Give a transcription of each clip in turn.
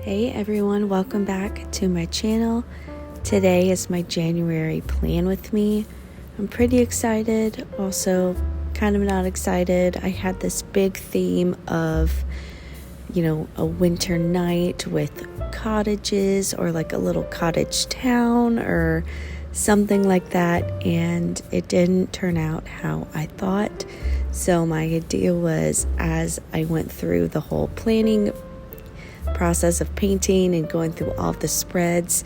Hey everyone, welcome back to my channel. Today is my January plan with me. I'm pretty excited, also kind of not excited. I had this big theme of, a winter night with cottages or like a little cottage town or something like that, and it didn't turn out how I thought. So my idea was, as I went through the whole planning process of painting and going through all of the spreads,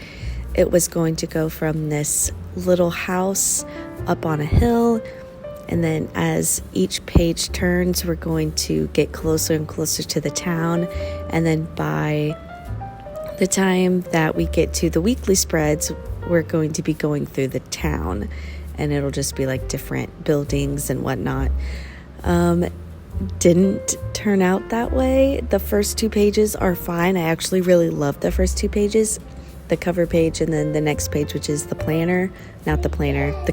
it was going to go from this little house up on a hill, and then as each page turns, we're going to get closer and closer to the town, and then by the time that we get to the weekly spreads, we're going to be going through the town, and it'll just be like different buildings and whatnot. Didn't turn out that way. The first two pages are fine. I actually really love the first two pages, the cover page and then the next page, which is the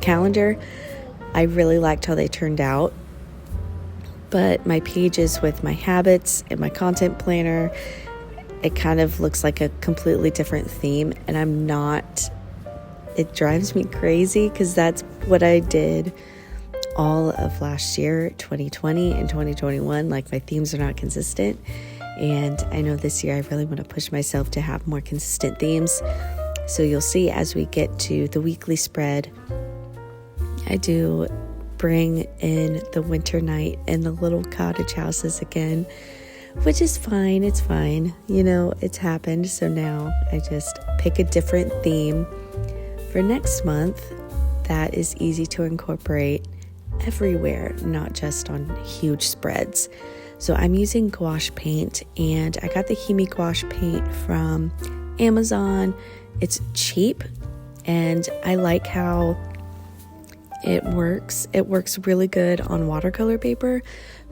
calendar. I really liked how they turned out. But my pages with my habits and my content planner, it kind of looks like a completely different theme, and it drives me crazy because that's what I did all of last year, 2020 and 2021. Like, my themes are not consistent, and I know this year I really want to push myself to have more consistent themes. So you'll see as we get to the weekly spread, I do bring in the winter night and the little cottage houses again, which is fine. It's fine. It's happened. So now I just pick a different theme for next month that is easy to incorporate everywhere, not just on huge spreads. So I'm using gouache paint, and I got the Himi gouache paint from Amazon. It's cheap, and I like how it works. It works really good on watercolor paper,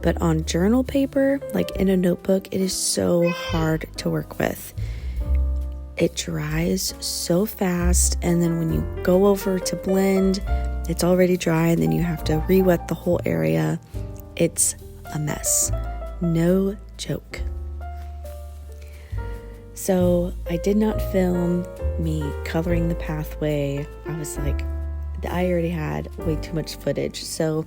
but on journal paper, like in a notebook, it is so hard to work with. It dries so fast, and then when you go over to blend, it's already dry, and then you have to re-wet the whole area. It's a mess. No joke. So I did not film me coloring the pathway. I already had way too much footage. So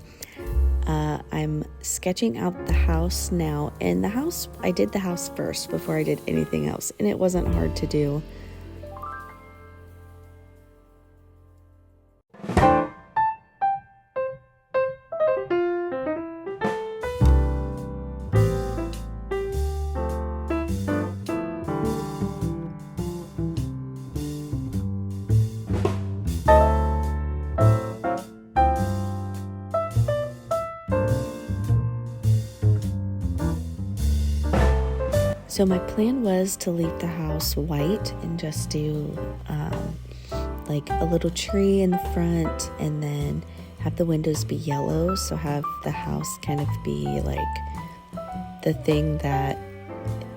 I'm sketching out the house now. And I did the house first before I did anything else. And it wasn't hard to do. So my plan was to leave the house white and just do like a little tree in the front, and then have the windows be yellow. So have the house kind of be like the thing that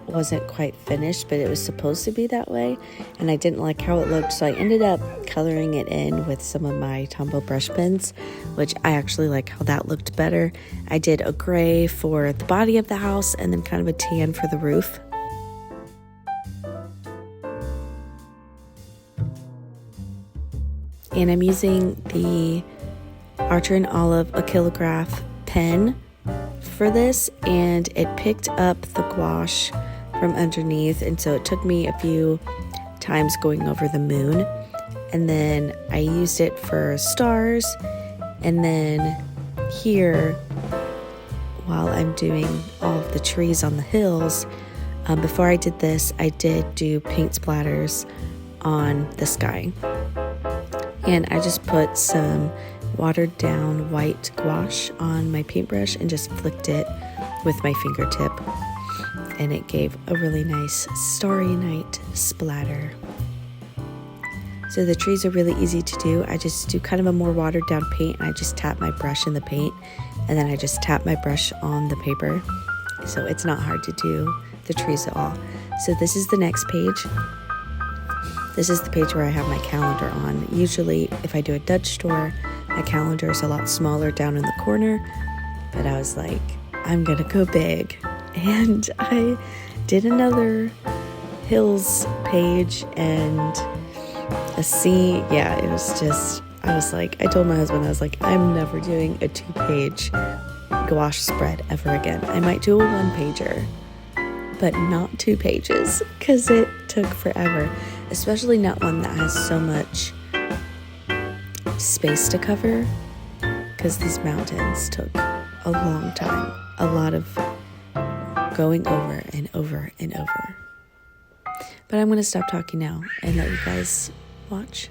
wasn't quite finished, but it was supposed to be that way. And I didn't like how it looked, so I ended up coloring it in with some of my Tombow brush pens, which I actually like how that looked better. I did a gray for the body of the house and then kind of a tan for the roof. And I'm using the Archer & Olive Acrylograph pen for this, and it picked up the gouache from underneath, and so it took me a few times going over the moon. And then I used it for stars, and then here, while I'm doing all of the trees on the hills, before I did this, I did do paint splatters on the sky. And I just put some watered down white gouache on my paintbrush and just flicked it with my fingertip. And it gave a really nice starry night splatter. So the trees are really easy to do. I just do kind of a more watered down paint, and I just tap my brush in the paint, and then I just tap my brush on the paper. So it's not hard to do the trees at all. So this is the next page. This is the page where I have my calendar on. Usually if I do a Dutch store, my calendar is a lot smaller down in the corner, but I was like, I'm gonna go big. And I did another hills page and a sea. Yeah, it was just, I was like, I told my husband, I was like, I'm never doing a 2-page gouache spread ever again. I might do a 1-pager, but not 2 pages, because it took forever, especially not one that has so much space to cover, because these mountains took a long time, a lot of going over and over and over. But I'm going to stop talking now and let you guys watch.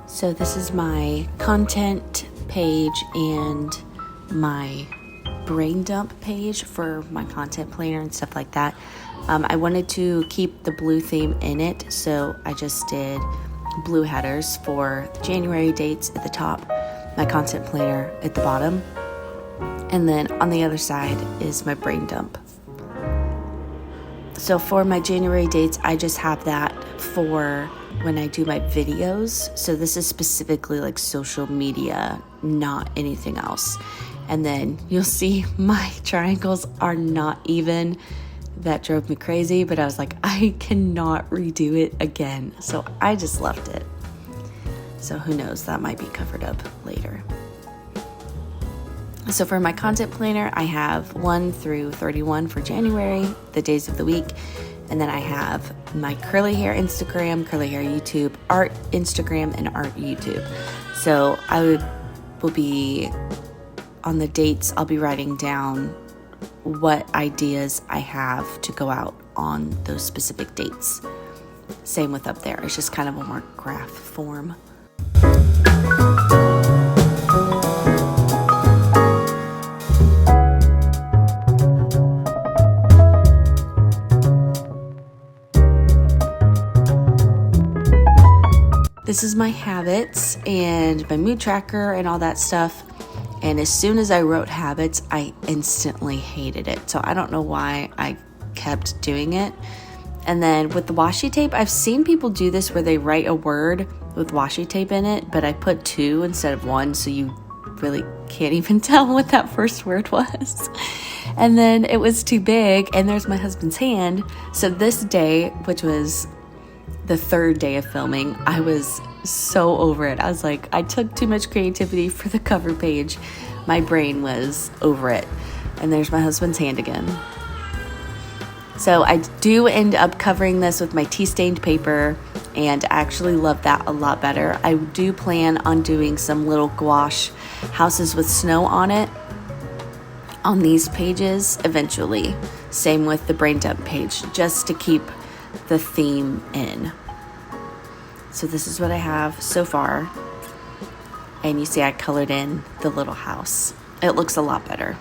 So this is my content page and my brain dump page for my content planner and stuff like that. I wanted to keep the blue theme in it, so I just did blue headers for the January dates at the top, my content planner at the bottom, and then on the other side is my brain dump. So for my January dates, I just have that for when I do my videos. So this is specifically like social media, not anything else. And then you'll see my triangles are not even. That drove me crazy, but I was like, I cannot redo it again. So I just left it. So who knows, that might be covered up later. So for my content planner, I have 1 through 31 for January, the days of the week. And then I have my curly hair Instagram, curly hair YouTube, art Instagram, and art YouTube. So I will be, on the dates, I'll be writing down what ideas I have to go out on those specific dates. Same with up there. It's just kind of a more graph form. This is my habits and my mood tracker and all that stuff. And as soon as I wrote habits, I instantly hated it. So I don't know why I kept doing it. And then with the washi tape, I've seen people do this where they write a word with washi tape in it, but I put 2 instead of 1, so you really can't even tell what that first word was. And then it was too big, and there's my husband's hand. So this day, which was the 3rd day of filming, I was so over it. I was like, I took too much creativity for the cover page. My brain was over it. And there's my husband's hand again. So I do end up covering this with my tea stained paper, and I actually love that a lot better. I do plan on doing some little gouache houses with snow on it on these pages eventually. Same with the brain dump page, just to keep the theme in. So this is what I have so far. And you see I colored in the little house. It looks a lot better.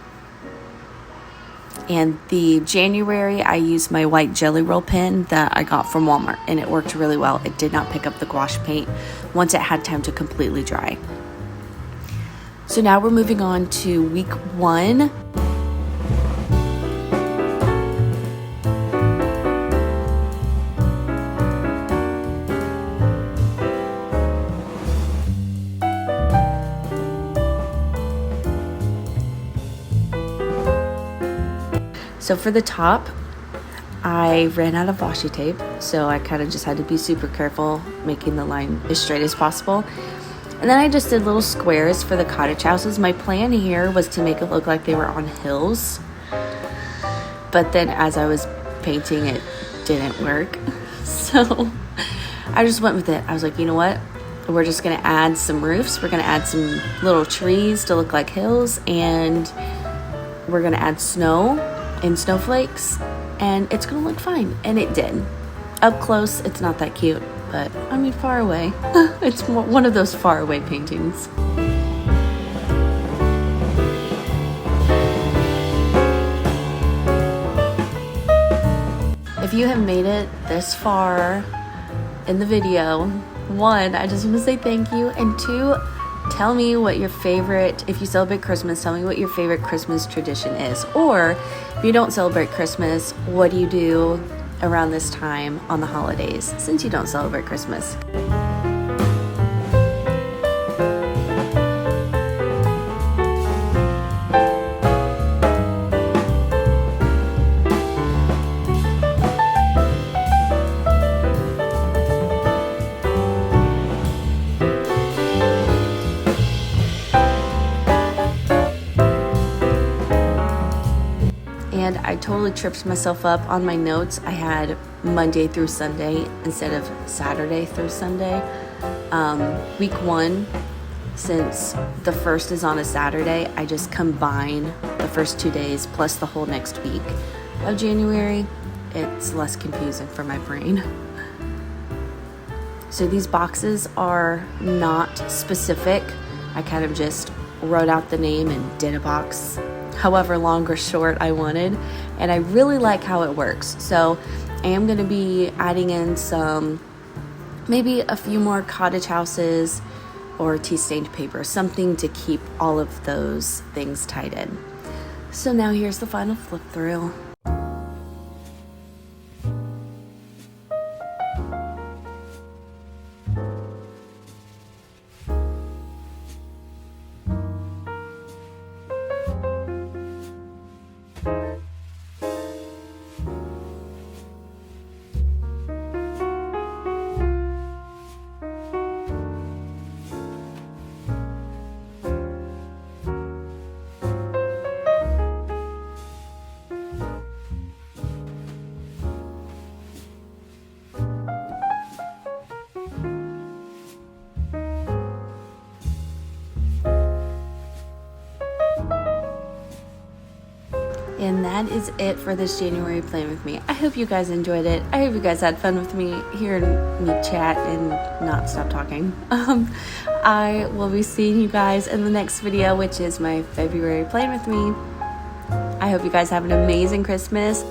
And the January, I used my white Jelly Roll pen that I got from Walmart, and it worked really well. It did not pick up the gouache paint once it had time to completely dry. So now we're moving on to week 1. So for the top, I ran out of washi tape, so I kind of just had to be super careful making the line as straight as possible. And then I just did little squares for the cottage houses. My plan here was to make it look like they were on hills, but then as I was painting, it didn't work. So I just went with it. I was like, you know what? We're just gonna add some roofs. We're gonna add some little trees to look like hills, and we're gonna add snow and snowflakes, and it's gonna look fine. And it did. Up close, it's not that cute, but I mean, far away, it's one of those far away paintings. If you have made it this far in the video, 1, I just want to say thank you, and 2, tell me what your favorite, if you celebrate Christmas, tell me what your favorite Christmas tradition is. Or if you don't celebrate Christmas, what do you do around this time on the holidays, since you don't celebrate Christmas? And I totally tripped myself up on my notes. I had Monday through Sunday instead of Saturday through Sunday. Week 1, since the first is on a Saturday, I just combine the first 2 days plus the whole next week of January. It's less confusing for my brain. So these boxes are not specific. I kind of just wrote out the name and did a box however long or short I wanted, and I really like how it works. So I am going to be adding in maybe a few more cottage houses or tea stained paper, something to keep all of those things tied in. So now here's the final flip through. And that is it for this January Plan With Me. I hope you guys enjoyed it. I hope you guys had fun with me, hearing me chat and not stop talking. I will be seeing you guys in the next video, which is my February Plan With Me. I hope you guys have an amazing Christmas.